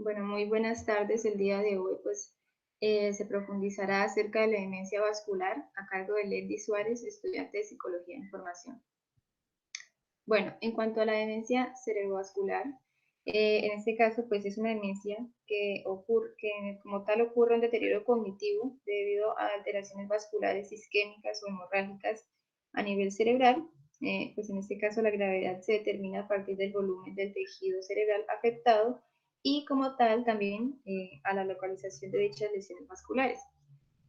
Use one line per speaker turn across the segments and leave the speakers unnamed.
Bueno, muy buenas tardes. El día de hoy, se profundizará acerca de la demencia vascular a cargo de Lady Suárez, estudiante de Psicología de Información. Bueno, en cuanto a la demencia cerebrovascular, en este caso, pues es una demencia que ocurre, que como tal ocurre un deterioro cognitivo debido a alteraciones vasculares isquémicas o hemorrágicas a nivel cerebral. Pues en este caso la gravedad se determina a partir del volumen del tejido cerebral afectado y como tal también a la localización de dichas lesiones vasculares.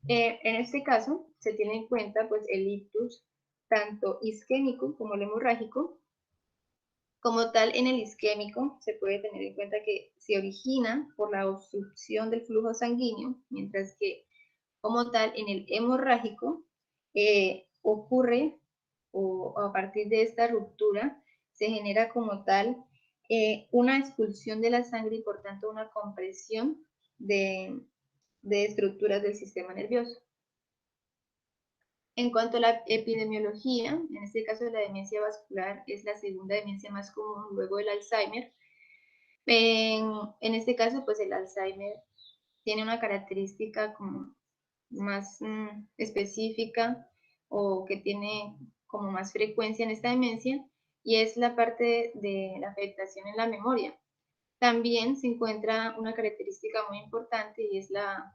En este caso se tiene en cuenta pues el ictus tanto isquémico como el hemorrágico. Como tal, en el isquémico se puede tener en cuenta que se origina por la obstrucción del flujo sanguíneo, mientras que como tal en el hemorrágico ocurre o a partir de esta ruptura se genera como tal una expulsión de la sangre y por tanto una compresión de estructuras del sistema nervioso. En cuanto a la epidemiología, en este caso la demencia vascular es la segunda demencia más común luego del Alzheimer. En este caso, pues el Alzheimer tiene una característica como más específica o que tiene como más frecuencia en esta demencia y es la parte de la afectación en la memoria. También se encuentra una característica muy importante y es la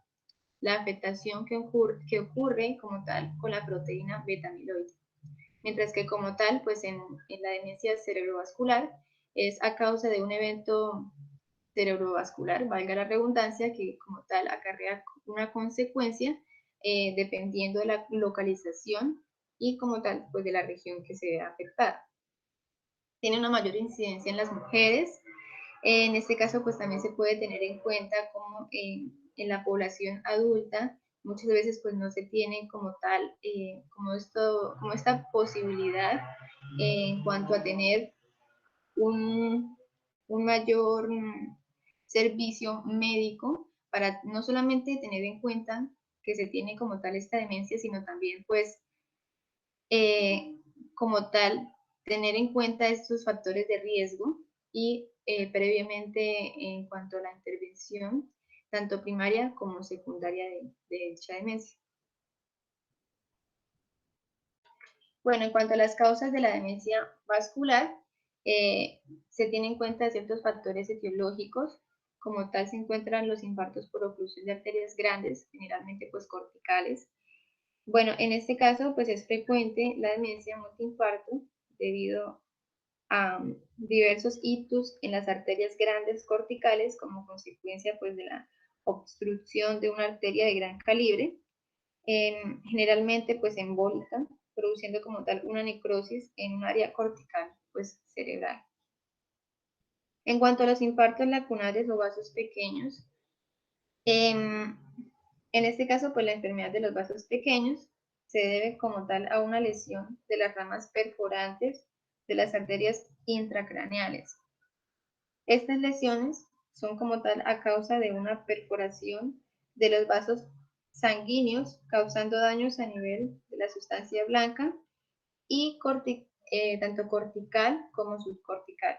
afectación que ocurre como tal con la proteína beta-amiloide. Mientras que como tal, pues en la demencia cerebrovascular es a causa de un evento cerebrovascular, valga la redundancia, que como tal acarrea una consecuencia dependiendo de la localización y como tal, pues de la región que se vea afectada. Tiene una mayor incidencia en las mujeres. En este caso, pues también se puede tener en cuenta como en la población adulta, muchas veces pues no se tiene como tal, como esta posibilidad en cuanto a tener un, un mayor servicio médico para no solamente tener en cuenta que se tiene como tal esta demencia, sino también pues eh, como tal tener en cuenta estos factores de riesgo y previamente en cuanto a la intervención, tanto primaria como secundaria de dicha demencia. Bueno, en cuanto a las causas de la demencia vascular, se tienen en cuenta ciertos factores etiológicos, como tal se encuentran los infartos por oclusión de arterias grandes, generalmente pues corticales. Bueno, en este caso pues es frecuente la demencia multiinfarto debido a diversos ictus en las arterias grandes corticales como consecuencia pues de la obstrucción de una arteria de gran calibre, generalmente pues embólica, produciendo como tal una necrosis en un área cortical pues cerebral. En cuanto a los infartos lacunares o vasos pequeños, en este caso pues la enfermedad de los vasos pequeños se debe como tal a una lesión de las ramas perforantes de las arterias intracraneales. Estas lesiones son como tal a causa de una perforación de los vasos sanguíneos, causando daños a nivel de la sustancia blanca y tanto cortical como subcortical.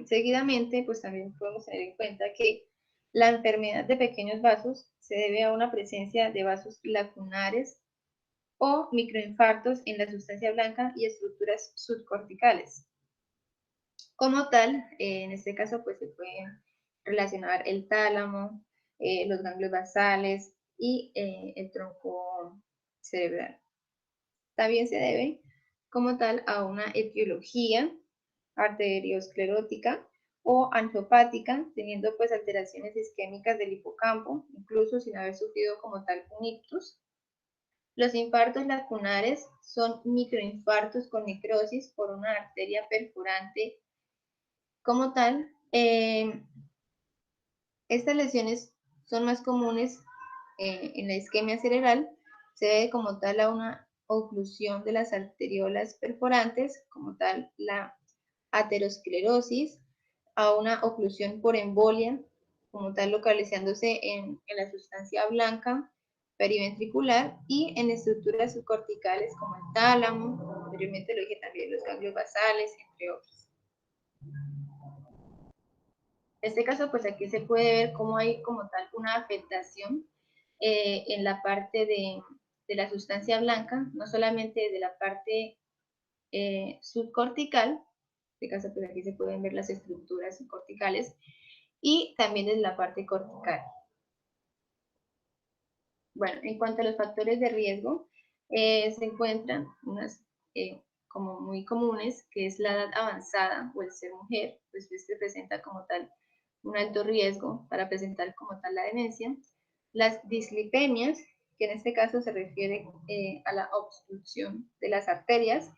Seguidamente, pues también podemos tener en cuenta que la enfermedad de pequeños vasos se debe a una presencia de vasos lacunares o microinfartos en la sustancia blanca y estructuras subcorticales. Como tal, en este caso, pues se pueden relacionar el tálamo, los ganglios basales y el tronco cerebral. También se debe, como tal, a una etiología arteriosclerótica o angiopática, teniendo pues alteraciones isquémicas del hipocampo, incluso sin haber sufrido como tal un ictus. Los infartos lacunares son microinfartos con necrosis por una arteria perforante como tal. Estas lesiones son más comunes en la isquemia cerebral, se debe como tal a una oclusión de las arteriolas perforantes, como tal la aterosclerosis, a una oclusión por embolia, como tal localizándose en la sustancia blanca periventricular y en estructuras subcorticales como el tálamo, anteriormente lo dije también, los ganglios basales, entre otros. En este caso, pues aquí se puede ver cómo hay como tal una afectación en la parte de la sustancia blanca, no solamente de la parte subcortical, en este caso pues aquí se pueden ver las estructuras subcorticales, y también desde la parte cortical. Bueno, en cuanto a los factores de riesgo, se encuentran unas como muy comunes, que es la edad avanzada o el ser mujer, pues este presenta como tal un alto riesgo para presentar como tal la demencia. Las dislipemias, que en este caso se refiere a la obstrucción de las arterias.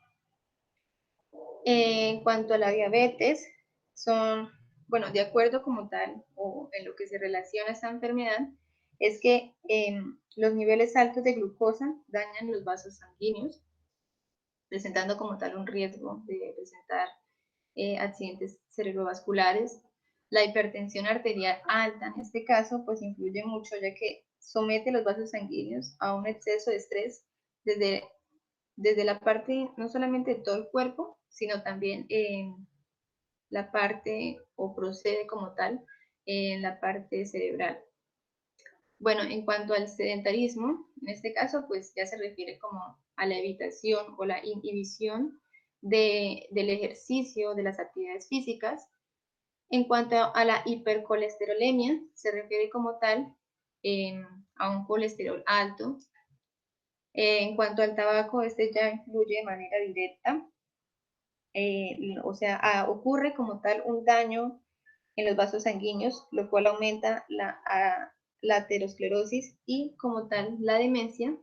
En cuanto a la diabetes, son, bueno, de acuerdo como tal, o en lo que se relaciona a esta enfermedad, es que los niveles altos de glucosa dañan los vasos sanguíneos, presentando como tal un riesgo de presentar accidentes cerebrovasculares. La hipertensión arterial alta, en este caso, pues influye mucho, ya que somete los vasos sanguíneos a un exceso de estrés desde la parte, no solamente de todo el cuerpo, sino también en la parte, o procede como tal, en la parte cerebral. Bueno, en cuanto al sedentarismo, en este caso, pues ya se refiere como a la evitación o la inhibición del ejercicio, de las actividades físicas. En cuanto a la hipercolesterolemia, se refiere como tal a un colesterol alto. En cuanto al tabaco, este ya influye de manera directa, o sea, ocurre como tal un daño en los vasos sanguíneos, lo cual aumenta la aterosclerosis y como tal la demencia.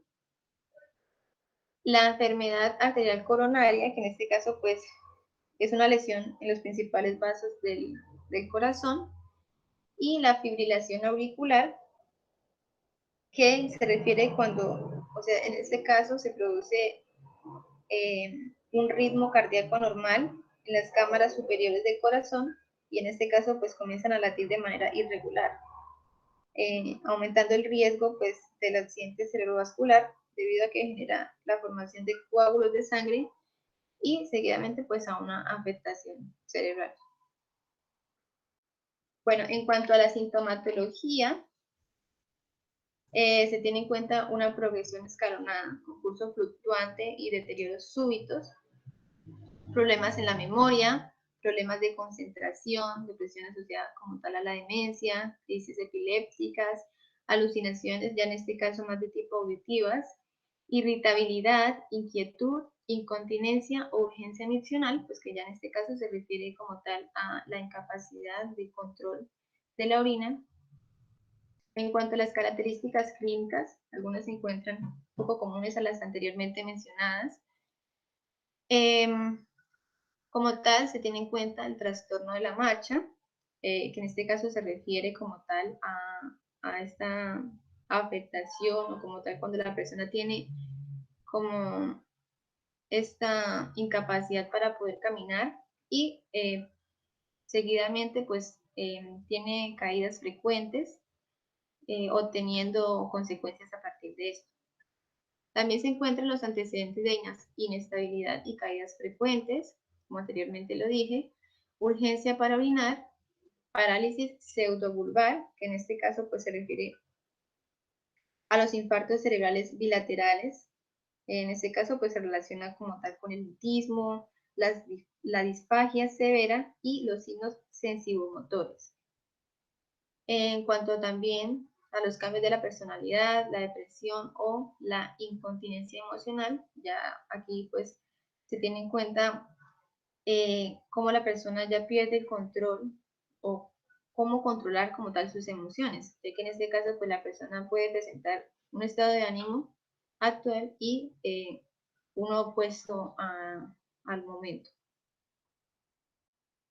La enfermedad arterial coronaria, que en este caso pues es una lesión en los principales vasos del corazón, y la fibrilación auricular, que se refiere cuando, o sea, en este caso se produce un ritmo cardíaco normal en las cámaras superiores del corazón, y en este caso pues comienzan a latir de manera irregular, aumentando el riesgo pues del accidente cerebrovascular debido a que genera la formación de coágulos de sangre y seguidamente pues a una afectación cerebral. Bueno, en cuanto a la sintomatología, se tiene en cuenta una progresión escalonada, con curso fluctuante y deterioros súbitos, problemas en la memoria, problemas de concentración, depresión asociada como tal a la demencia, crisis epilépticas, alucinaciones, ya en este caso más de tipo auditivas, irritabilidad, inquietud, incontinencia o urgencia miccional, pues que ya en este caso se refiere como tal a la incapacidad de control de la orina. En cuanto a las características clínicas, algunas se encuentran un poco comunes a las anteriormente mencionadas. Como tal, se tiene en cuenta el trastorno de la marcha, que en este caso se refiere como tal a esta afectación, o como tal cuando la persona tiene como esta incapacidad para poder caminar y seguidamente pues tiene caídas frecuentes, obteniendo consecuencias a partir de esto. También se encuentran los antecedentes de inestabilidad y caídas frecuentes, como anteriormente lo dije, urgencia para orinar, parálisis pseudovulvar, que en este caso pues se refiere a los infartos cerebrales bilaterales. En este caso pues se relaciona como tal con el mutismo, la disfagia severa y los signos sensibomotores. En cuanto también a los cambios de la personalidad, la depresión o la incontinencia emocional, ya aquí pues se tiene en cuenta cómo la persona ya pierde el control o cómo controlar como tal sus emociones, ya que en este caso pues la persona puede presentar un estado de ánimo actual y uno opuesto al momento.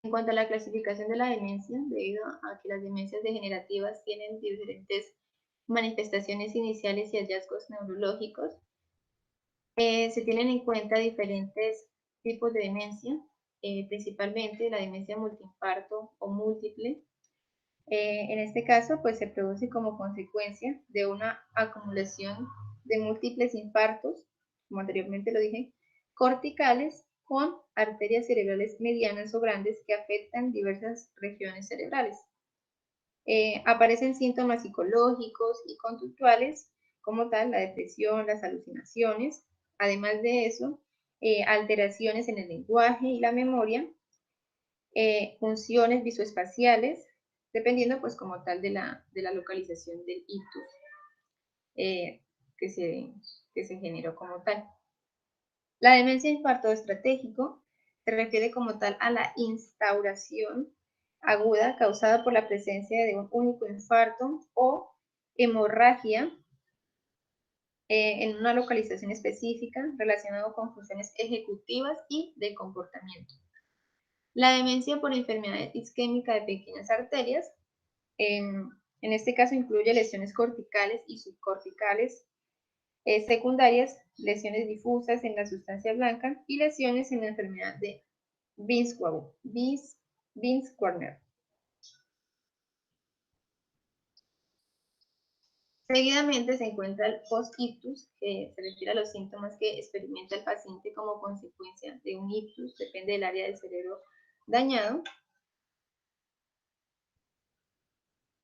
En cuanto a la clasificación de la demencia, debido a que las demencias degenerativas tienen diferentes manifestaciones iniciales y hallazgos neurológicos, se tienen en cuenta diferentes tipos de demencia, principalmente la demencia multiinfarto o múltiple. En este caso, pues se produce como consecuencia de una acumulación de múltiples infartos, como anteriormente lo dije, corticales con arterias cerebrales medianas o grandes que afectan diversas regiones cerebrales. Aparecen síntomas psicológicos y conductuales, como tal, la depresión, las alucinaciones. Además de eso, alteraciones en el lenguaje y la memoria, funciones visoespaciales, dependiendo pues como tal de la localización del ictus que, se generó como tal. La demencia infarto estratégico se refiere como tal a la instauración aguda causada por la presencia de un único infarto o hemorragia en una localización específica relacionado con funciones ejecutivas y de comportamiento. La demencia por enfermedad isquémica de pequeñas arterias, en este caso incluye lesiones corticales y subcorticales secundarias, lesiones difusas en la sustancia blanca y lesiones en la enfermedad de Binns-Warner. Seguidamente se encuentra el post-ictus, que se refiere a los síntomas que experimenta el paciente como consecuencia de un ictus, depende del área del cerebro dañado.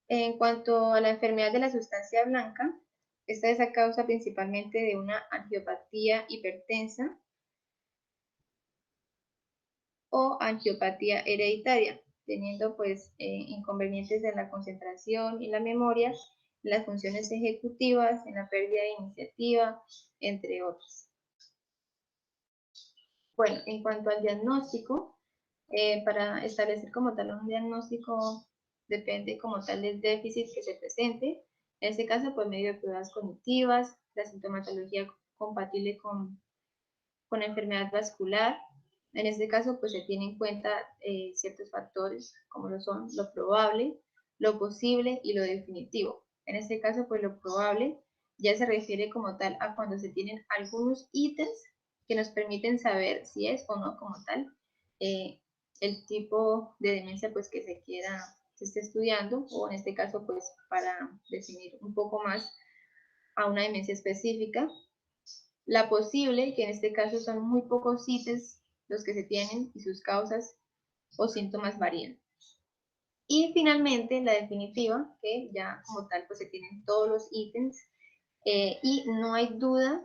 En cuanto a la enfermedad de la sustancia blanca, esta es a causa principalmente de una angiopatía hipertensa o angiopatía hereditaria, teniendo pues inconvenientes en la concentración y la memoria, en las funciones ejecutivas, en la pérdida de iniciativa, entre otros. Bueno, en cuanto al diagnóstico, para establecer como tal un diagnóstico depende como tal del déficit que se presente. En este caso, pues medio de pruebas cognitivas, la sintomatología compatible con enfermedad vascular. En este caso, pues se tiene en cuenta ciertos factores, como lo son lo probable, lo posible y lo definitivo. En este caso, pues lo probable ya se refiere como tal a cuando se tienen algunos ítems que nos permiten saber si es o no como tal el tipo de demencia pues que se esté estudiando, o en este caso pues para definir un poco más a una demencia específica. La posible, que en este caso son muy pocos ítems los que se tienen y sus causas o síntomas varían. Y finalmente la definitiva, que ya como tal pues se tienen todos los ítems y no hay duda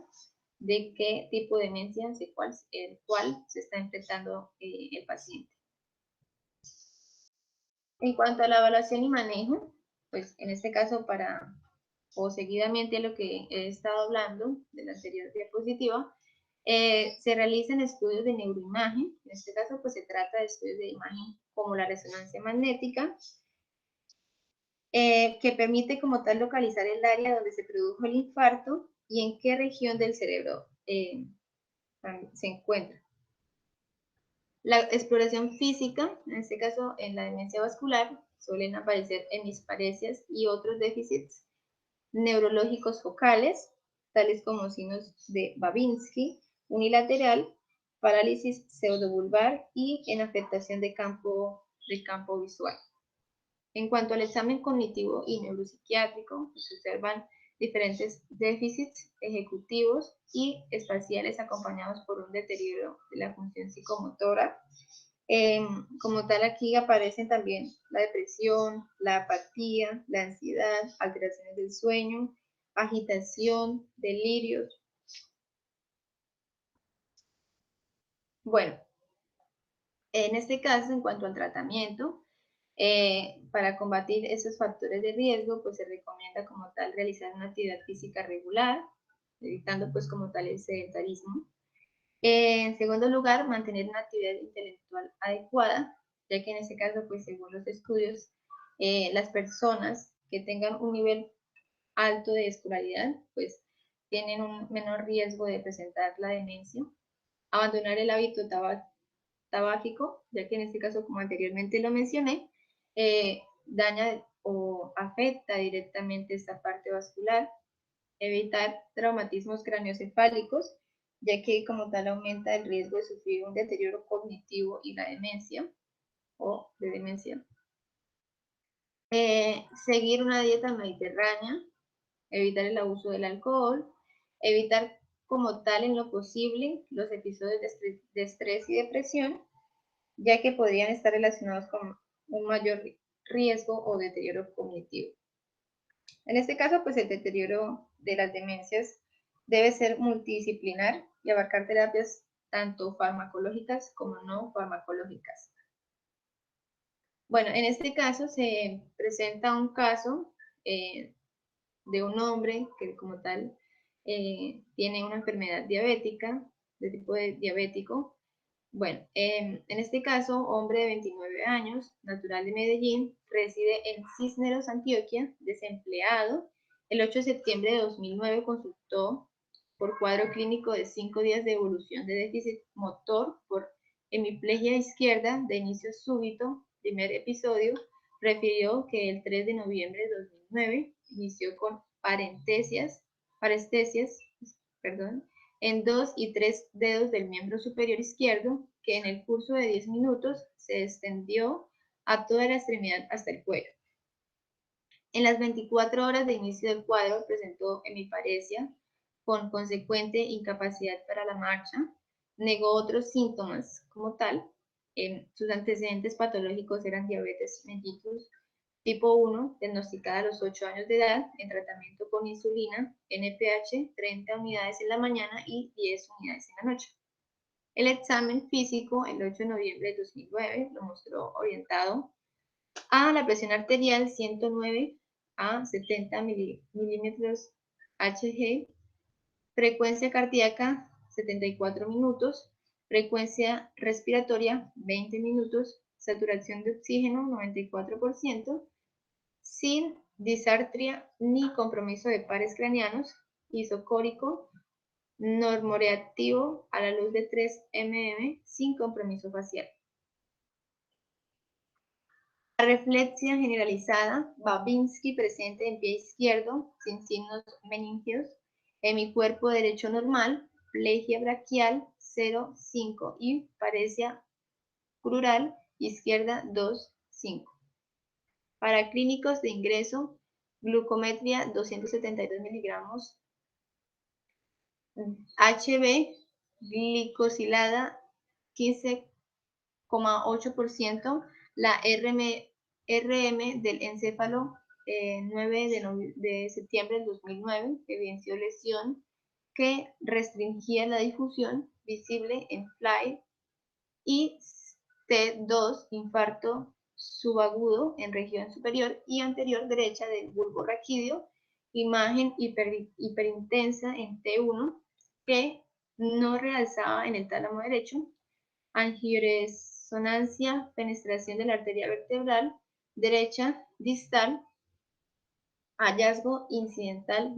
de qué tipo de demencia el cual se está enfrentando el paciente. En cuanto a la evaluación y manejo, pues en este caso o seguidamente a lo que he estado hablando de la anterior diapositiva, se realizan estudios de neuroimagen. En este caso, pues se trata de estudios de imagen como la resonancia magnética, que permite como tal localizar el área donde se produjo el infarto y en qué región del cerebro se encuentra. La exploración física, en este caso en la demencia vascular, suelen aparecer hemisparesias y otros déficits neurológicos focales, tales como signos de Babinski, unilateral, parálisis pseudobulbar y en afectación del campo visual. En cuanto al examen cognitivo y neuropsiquiátrico, se observan diferentes déficits ejecutivos y espaciales acompañados por un deterioro de la función psicomotora. Como tal, aquí aparecen también la depresión, la apatía, la ansiedad, alteraciones del sueño, agitación, delirios. Bueno, en este caso, en cuanto al tratamiento, para combatir esos factores de riesgo, pues se recomienda como tal realizar una actividad física regular, evitando pues como tal el sedentarismo. En segundo lugar, mantener una actividad intelectual adecuada, ya que en este caso, pues según los estudios, las personas que tengan un nivel alto de escolaridad, pues tienen un menor riesgo de presentar la demencia. Abandonar el hábito tabáquico, ya que en este caso, como anteriormente lo mencioné, daña o afecta directamente esta parte vascular. Evitar traumatismos craneoencefálicos, ya que como tal aumenta el riesgo de sufrir un deterioro cognitivo y la demencia o de demencia. Seguir una dieta mediterránea, evitar el abuso del alcohol, evitar como tal en lo posible los episodios de estrés y depresión, ya que podrían estar relacionados con un mayor riesgo o deterioro cognitivo. En este caso, pues el deterioro de las demencias debe ser multidisciplinar y abarcar terapias tanto farmacológicas como no farmacológicas. Bueno, en este caso se presenta un caso de un hombre que como tal tiene una enfermedad diabética, de tipo diabético. Bueno, en este caso, hombre de 29 años, natural de Medellín, reside en Cisneros, Antioquia, desempleado. El 8 de septiembre de 2009 consultó por cuadro clínico de 5 días de evolución de déficit motor por hemiplegia izquierda de inicio súbito, primer episodio. Refirió que el 3 de noviembre de 2009 inició con parestesias, en 2 y 3 dedos del miembro superior izquierdo, que en el curso de 10 minutos se extendió a toda la extremidad hasta el cuello. En las 24 horas de inicio del cuadro presentó hemiparesia con consecuente incapacidad para la marcha, negó otros síntomas como tal. Sus antecedentes patológicos eran diabetes mellitus tipo 1, diagnosticada a los 8 años de edad, en tratamiento con insulina, NPH, 30 unidades en la mañana y 10 unidades en la noche. El examen físico, el 8 de noviembre de 2009, lo mostró orientado a la presión arterial 109 a 70 milímetros Hg, frecuencia cardíaca 74 minutos, frecuencia respiratoria 20 minutos, saturación de oxígeno 94%, sin disartria ni compromiso de pares craneanos, isocórico, normoreactivo a la luz de 3 mm, sin compromiso facial. La reflexia generalizada, Babinski presente en pie izquierdo, sin signos meningios, hemicuerpo derecho normal, plegia braquial 0,5 y paresia crural izquierda 2,5. Para clínicos de ingreso, glucometría 272 miligramos, HB glicosilada 15,8%, la RM del encéfalo 9 de septiembre del 2009 evidenció lesión que restringía la difusión visible en FLY y T2, infarto subagudo en región superior y anterior derecha del bulbo raquídeo, imagen hiperintensa en T1 que no realzaba en el tálamo derecho, angioresonancia, penetración de la arteria vertebral derecha distal, hallazgo incidental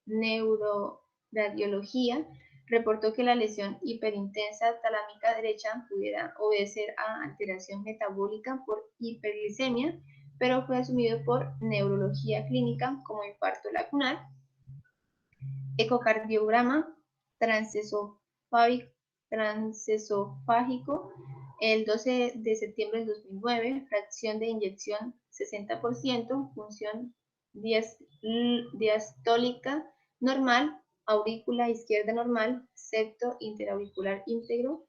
neuroradiología, reportó que la lesión hiperintensa talámica derecha pudiera obedecer a alteración metabólica por hiperglicemia, pero fue asumido por neurología clínica como infarto lacunar. Ecocardiograma transesofágico el 12 de septiembre del 2009, fracción de inyección 60%, función diastólica normal, aurícula izquierda normal, septo interauricular íntegro,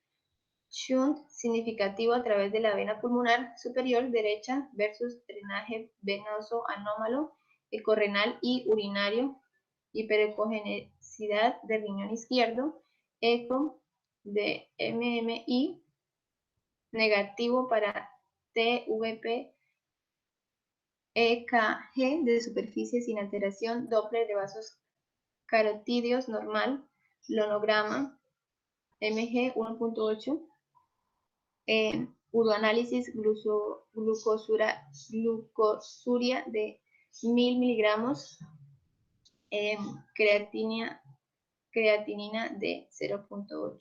shunt significativo a través de la vena pulmonar superior derecha versus drenaje venoso anómalo, ecorrenal y urinario, hiperecogeneidad del riñón izquierdo, eco de MMI negativo para TVP, EKG de superficie sin alteración, Doppler de vasos carotídeos normal, lonograma, MG 1.8, uroanálisis glucosuria de 1000 miligramos, creatinina de 0.8.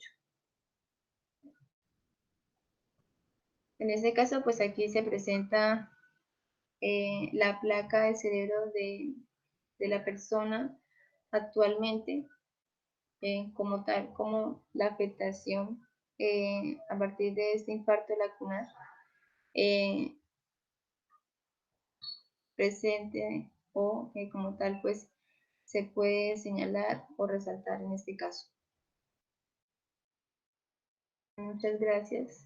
En este caso, pues aquí se presenta la placa del cerebro de la persona actualmente, como tal, como la afectación a partir de este infarto lacunar presente o como tal, pues se puede señalar o resaltar en este caso. Muchas gracias.